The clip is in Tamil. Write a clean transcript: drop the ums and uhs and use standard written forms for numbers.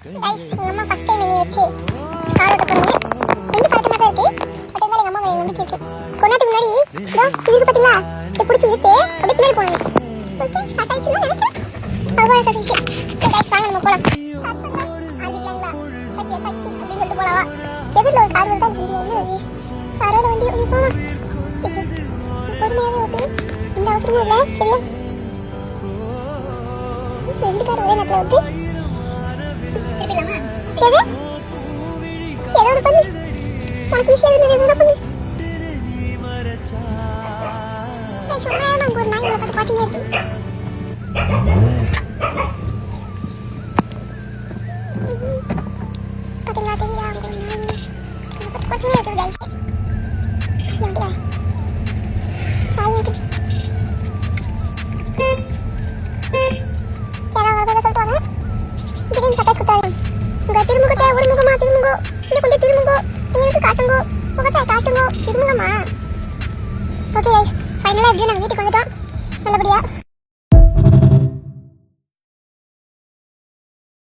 கைஸ் எங்க அம்மா ஃபர்ஸ்ட் டைம் என்னை வச்சு கார் ஓட்ட போறாங்க. கொஞ்சம் பதட்டமா தான் இருக்கு. பட் இருந்தாலும் எங்க அம்மா மேல நம்பிக்கை இருக்கு. கொன்னதுக்கு முன்னாடி இதுக்கு பாத்தீங்களா இதை பிடிச்சி இழுத்து அப்படியே பின்னாடி போகணும். ஓகே ஸ்டார்ட் ஆயிடுச்சுன்னா நினைக்கிறேன். அவ்வளோ சர்வீஸ். ஓகே கைஸ் வாங்க நம்ம போலாம். ஸ்டார்ட் பண்ணலாம். ஆரம்பிக்கலாங்களா? சக்தி அப்படின்னு சொல்லிட்டு போலாவா? எதிரில் ஒரு கார் வருதா வண்டி வந்து காரோட வண்டி ஓடி போகலாம். பொறுமையாவே ஓட்டு. இந்த அவசரமும் இல்லை சரியா? ரெண்டு கார் ஒரே நேரத்தில் வந்து எது ஏதோ ஒரு பண்ணு உனக்கு ஈஸியாக இருந்தது எதுவும் பண்ணு சும்மா நாங்கள் ஒரு நாய் பார்த்து பார்த்துனே இருக்கு. பார்த்தீங்களா தெரியுதா நாய் பார்த்துனே இருக்குது கைஸ். என்கிட்ட சாய் என்கிட்ட யாராவது சொல்லிட்டு வாங்க. திடீர்னு சர்ப்ரைஸ் கொடுத்தாரு. உங்க திருமுகத்தை ஒரு முகமா திருமுகோ இப்படி கொண்டு திருமுகோ எனக்கு காட்டுங்கோ முகத்தை காட்டுங்கோ திருமுகமா. ஓகே கைஸ் ஃபைனலாக எப்படியும் நாங்கள் வீட்டுக்கு வந்துட்டோம் நல்லபடியா.